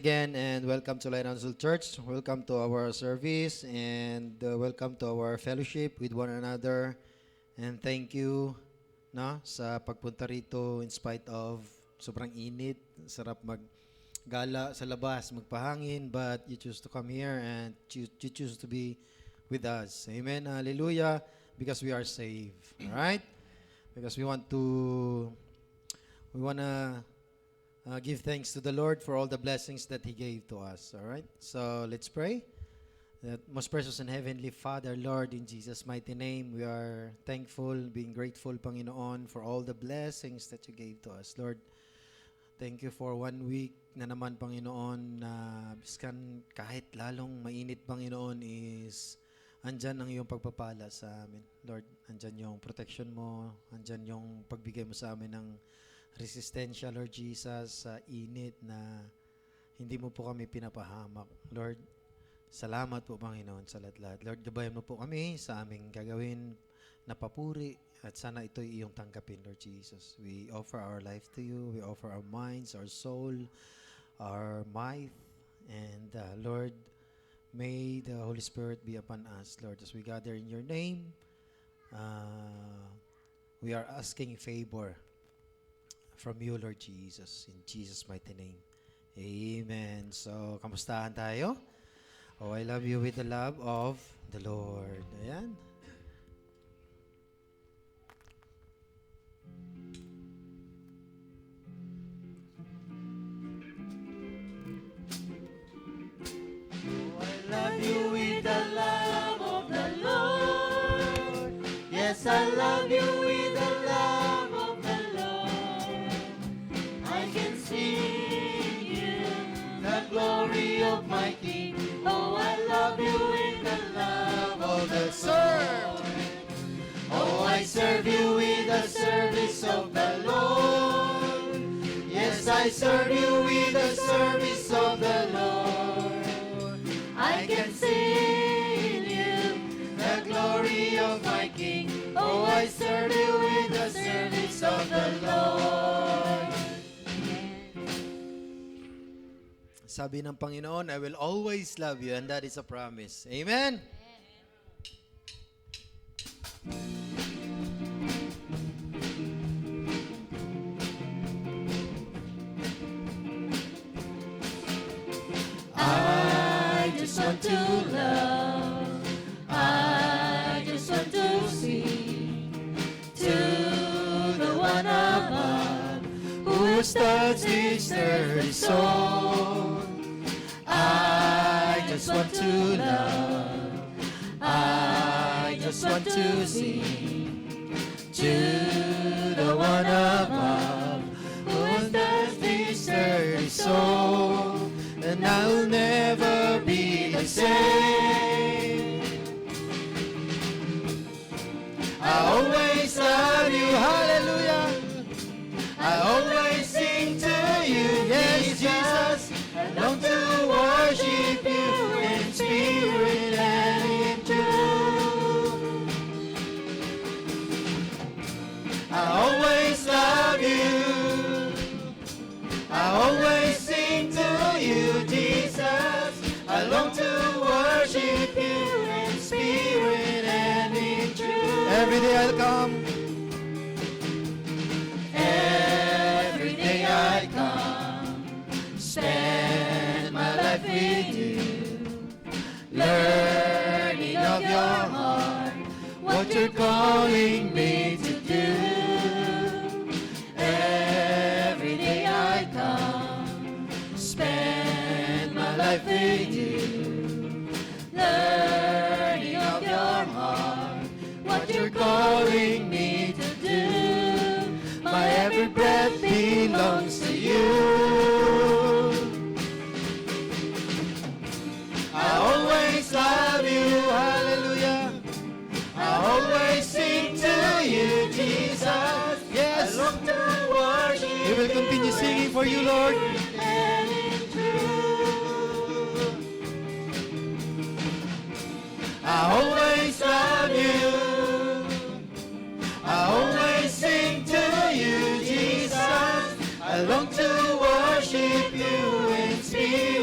Again, and welcome to Lighthouse Church. Welcome to our service and welcome to our fellowship with one another. And thank you sa pagpunta rito in spite of sobrang init. Sarap maggala sa labas, magpahangin, but you choose to come here and you choose to be with us. Amen. Hallelujah. Because we are saved. All right? Because we want to give thanks to the Lord for all the blessings that He gave to us. All right? So let's pray. That most precious and heavenly Father, Lord, in Jesus' mighty name, we are thankful, being grateful, Panginoon, for all the blessings that you gave to us. Lord, thank you for 1 week na naman, Panginoon, na biskan kahit lalong mainit, Panginoon, is andyan ang iyong pagpapala sa amin. Lord, andyan yung protection mo, andyan yung pagbigay mo sa amin ng resistensya, Lord Jesus, sa init na hindi mo po kami pinapahamak. Lord, salamat po, Panginoon, sa lahat-lahat. Lord, gabayan mo po kami sa aming gagawin na papuri at sana ito'y iyong tanggapin, Lord Jesus. We offer our life to you. We offer our minds, our soul, our might. And Lord, may the Holy Spirit be upon us, Lord, as we gather in your name. We are asking favor from you, Lord Jesus, in Jesus' mighty name. Amen. So, kamustahan tayo? Oh, I love you with the love of the Lord. Ayan. Oh, I love you with the love of the Lord. Yes, I love you with the love of the Lord. I can see you, the glory of my King. Oh, I love you with the love of the Lord. Oh, I serve you with the service of the Lord. Yes, I serve you with the service of the Lord. I can see in you the glory of my King. Oh, I serve you with the service of the Lord. Sabi ng Panginoon, I will always love you, and that is a promise. Amen? I just want to love. I just want to sing to the one above who starts this earthly song. I just want to love. I just want to sing to the one above who starts this earthly song. And I'll never be the same. I always love you, hallelujah. I always sing to you, yes, Jesus. I long to worship you in spirit and in truth. I always love you. I always sing to you, Jesus. I long to worship you in spirit and in truth. Every day I'll come. Every day I come, spend my life with you, learning of your heart, what you're calling me to do. Every day I come, spend my life with you, learning of your heart, what you're calling me to do. My every breath belongs to you. I always love you, hallelujah. I always sing to you, Jesus. Yes, I long to worship we will continue singing for you, Lord. and in truth. I always love you. I always sing to you, Jesus. I long to worship you in spirit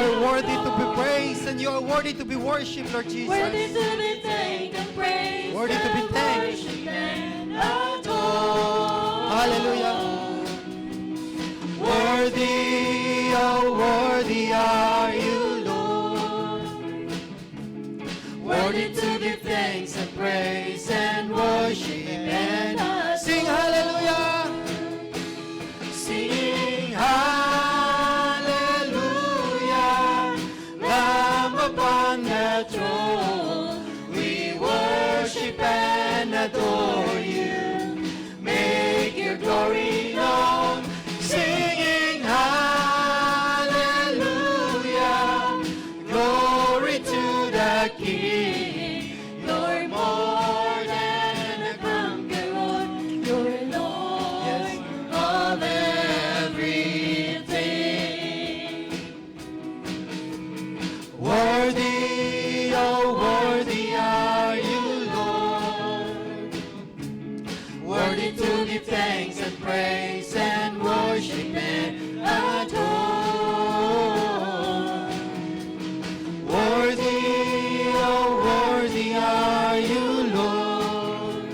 are worthy to be praised and you are worthy to be worshipped, Lord Jesus. Worthy to be thanked and praised. Worthy to be and thanked. worshiped and adored. Hallelujah. Worthy, oh worthy are you, Lord. Worthy to be thanked and praised and worshiped and sing hallelujah. Sing hallelujah. Lamb upon the throne, we worship and adore you. Make your glory known. Singing hallelujah. Glory to the King. You're more than a conqueror. You're Lord Yes. of everything. Worthy, oh worthy are you, Lord. Worthy to be thanked and praised and worship and adore. Worthy, oh worthy are you, Lord.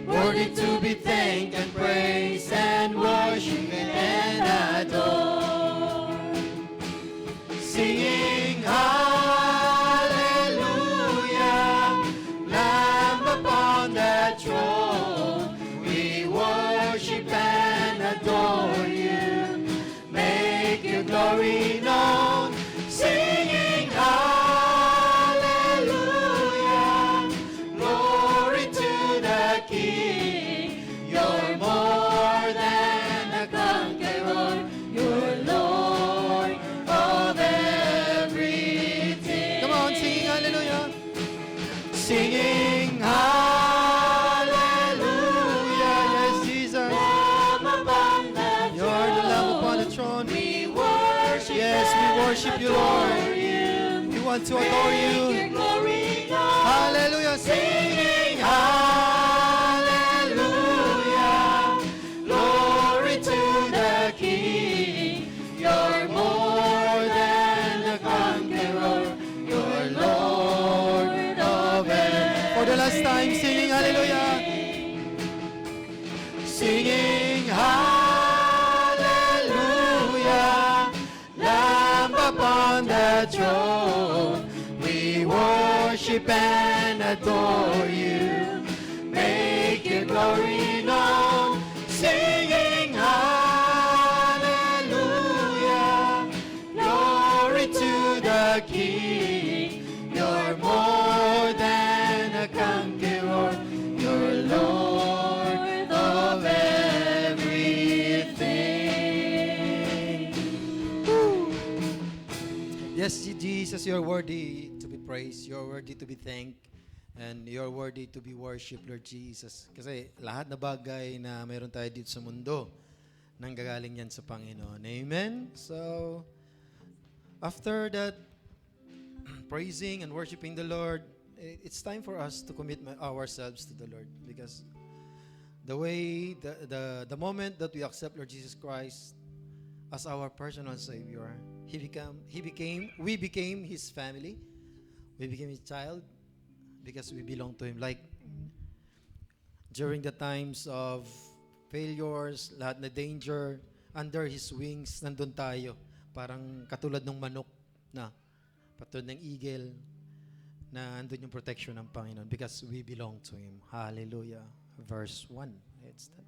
Worthy to be thanked and praised and worship and adore. Singing hallelujah, Lamb upon the throne, we worship and adore you. Make your glory known. Singing hallelujah, glory to the King. You're more than a conqueror. You're Lord of everything. Come on, singing hallelujah. Singing hallelujah. Yes, Jesus. Lamb upon the You're the Lamb upon the throne. We worship Yes, we worship you, Lord. We want to adore Make you. your glory known. Hallelujah. Singing hallelujah. Glory to the King. You're more than a conqueror. You're Lord of everything. For the last time, singing hallelujah. Singing hallelujah. Lamb upon the throne, we worship and adore you. Make your glory known. Singing hallelujah. Glory to the King. You're more than a conqueror. You're Lord of everything. Woo. Yes, Jesus, you're worthy to be praised. You're worthy to be thanked. And you're worthy to be worshipped, Lord Jesus. Kasi lahat na bagay na meron tayo dito sa mundo, nanggagaling yan sa Panginoon. Amen? So, after that, praising and worshiping the Lord, it's time for us to commit ourselves to the Lord. Because the moment that we accept Lord Jesus Christ as our personal Savior, we became His family. We became His child because we belong to Him. Like, during the times of failures, lahat na danger, under His wings, nandun tayo. Parang katulad ng manok na, patulad ng eagle, na andun yung protection ng Panginoon because we belong to Him. Hallelujah. Verse 1. It's that.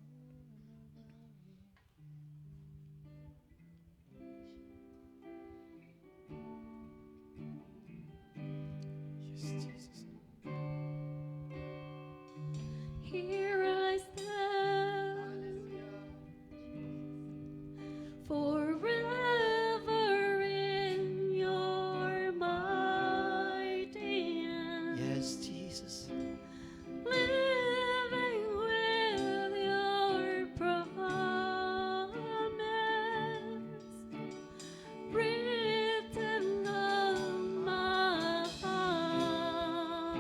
Yes, Jesus. Here I stand forever in your mighty hand. Yes, Jesus. Living with your promise written on my heart.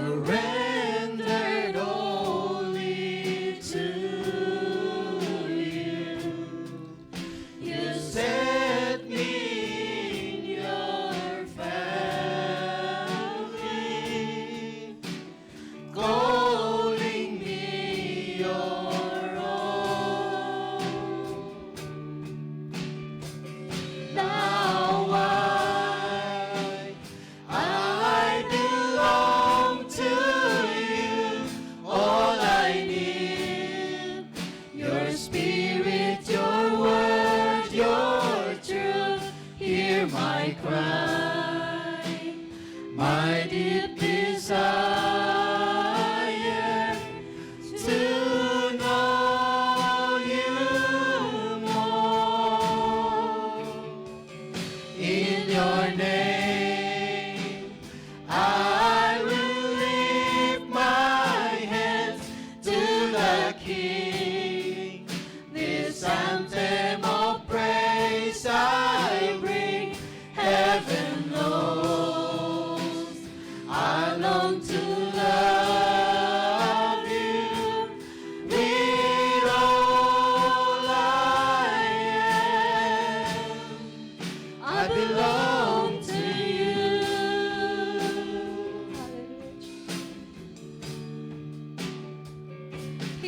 Surrendered all.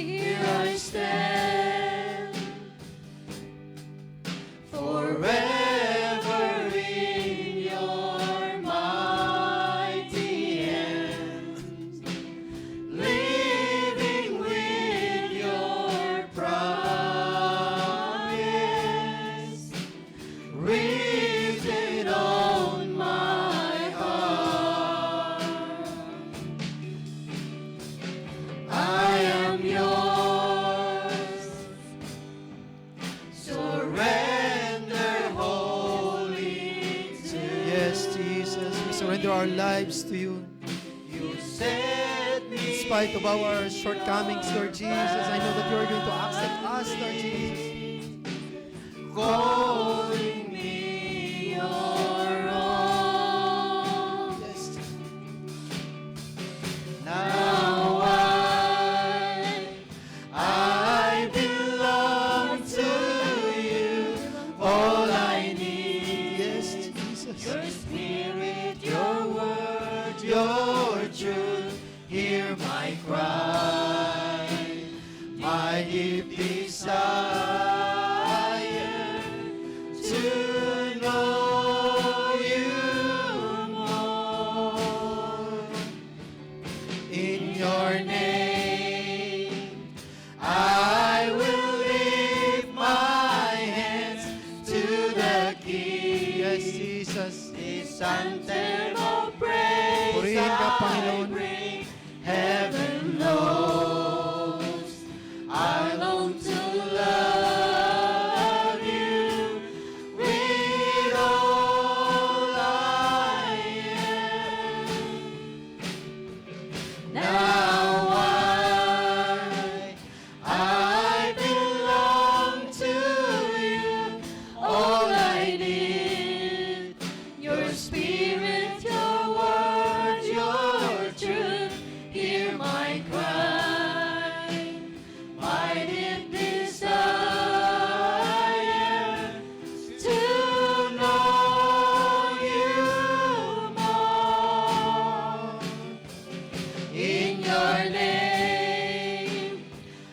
here I stand, forever in your mighty hands, living with your promise written on my heart. I am yours, surrender wholly to Yes, Jesus, we surrender our lives to you. you. Set me In spite of our shortcomings, Lord Jesus, I know that you are going to accept us, Lord Jesus. calling me your own. Yes, Now I belong to you. All I need yes, Jesus. your spirit, your word, your truth. Hear my cry, my deep desire to know you more. In your name, I will lift my hands to the King. Yes, Jesus. This anthem of praise Purihin ka, I Panginoon. bring. Heaven knows I long to love you with all I am. Now I belong to you. All I need, your spirit, your word, your truth. Hear my cry, my deep desire to know you more. In your name,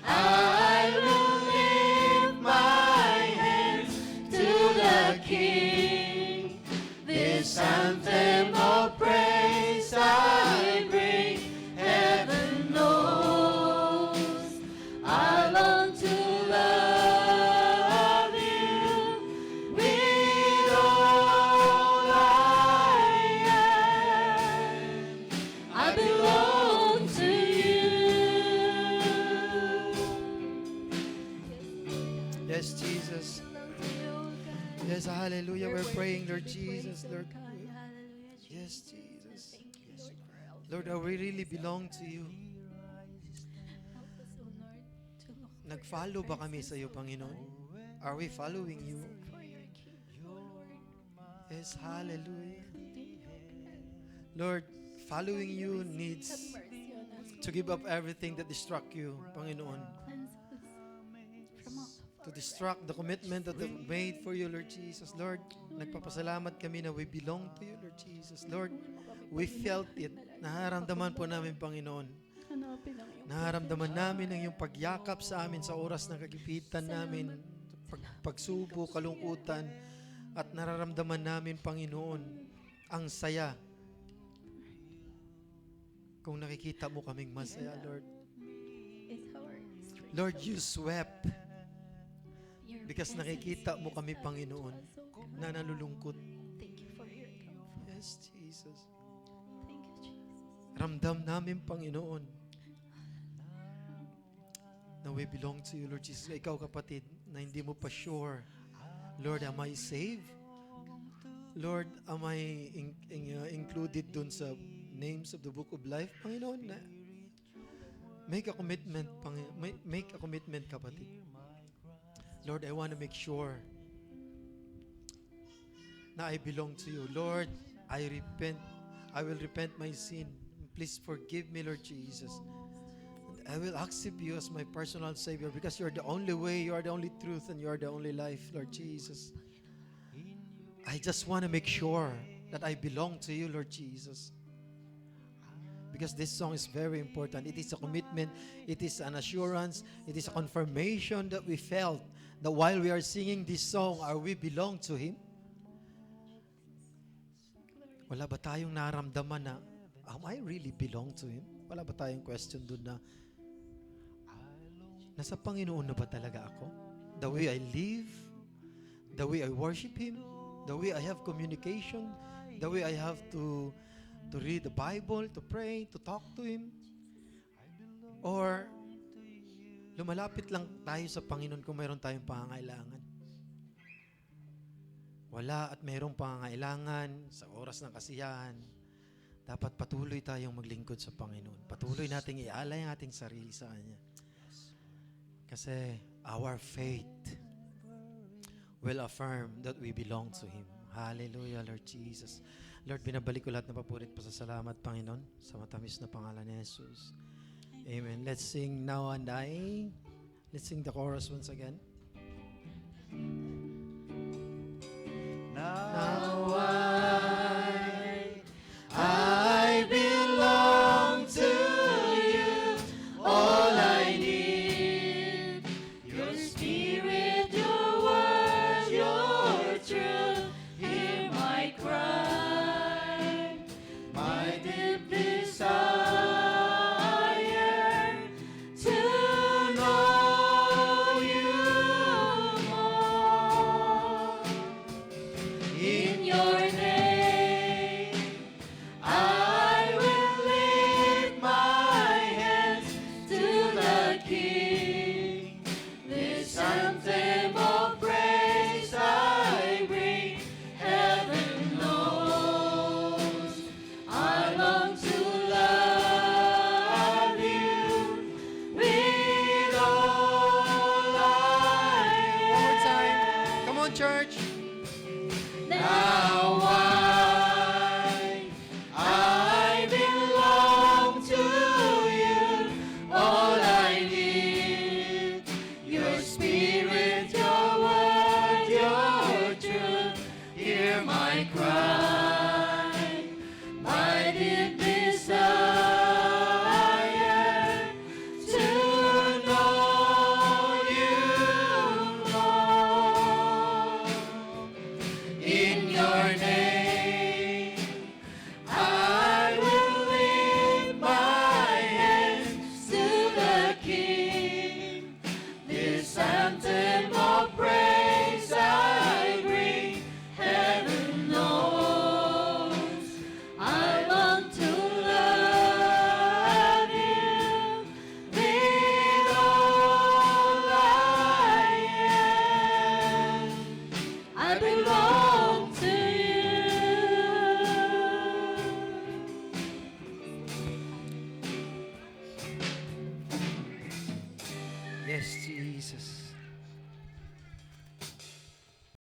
I will lift my hands to the King. This anthem of praise I bring. Heaven knows I long to love you with all I am. I belong to you. Yes, Jesus. Yes, hallelujah. We're praying, Lord Jesus. Lord. Yes, Jesus. Lord, we really belong to you. Nag-follow ba kami sa iyo, Panginoon? Are we following you? Yes, hallelujah. Lord, following you needs to give up everything that distract you, Panginoon. To distract the commitment that we've made for you, Lord Jesus. Lord, nagpapasalamat kami na we belong to you, Lord Jesus. Lord, we felt it. Naharamdaman po namin, Panginoon. Naharamdaman namin ang iyong pagyakap sa amin sa oras ng kagipitan namin, pagsubo, kalungkutan, at nararamdaman namin, Panginoon, ang saya. Kung nakikita mo kaming masaya, Lord. Lord, you swept because nakikita mo kami, Panginoon, na nalulungkot. Yes, Jesus. Ramdam namin, Panginoon, na we belong to you, Lord Jesus. Ikaw, kapatid, na hindi mo pa sure, Lord, am I saved? Lord, am I included dun sa names of the book of life? Panginoon, na make a commitment, make a commitment, kapatid. Lord, I want to make sure na I belong to you. Lord, I repent. I will repent my sin. Please forgive me, Lord Jesus. And I will accept you as my personal Savior because you're the only way, you are the only truth, and you are the only life, Lord Jesus. I just want to make sure that I belong to you, Lord Jesus. because this song is very important. It is a commitment, it is an assurance, it is a confirmation that we felt that while we are singing this song, are we belong to Him? Wala ba tayong naramdaman na, am I really belong to Him? Wala ba tayong question doon na, nasa Panginoon na ba talaga ako? The way I live, the way I worship Him, the way I have communication, the way I have to read the Bible, to pray, to talk to Him? Or lumalapit lang tayo sa Panginoon kung mayroon tayong pangangailangan? Wala at mayroong pangangailangan sa oras ng kasiyahan, dapat patuloy tayong maglingkod sa Panginoon. Patuloy nating ialay ang ating sarili sa Kanya. Kasi our faith will affirm that we belong to Him. Hallelujah, Lord Jesus. Lord, binabalik ko lahat na papurit pa sa salamat, Panginoon, sa matamis na pangalan ni Jesus. Amen. Let's sing Now and I. Let's sing the chorus once again. Now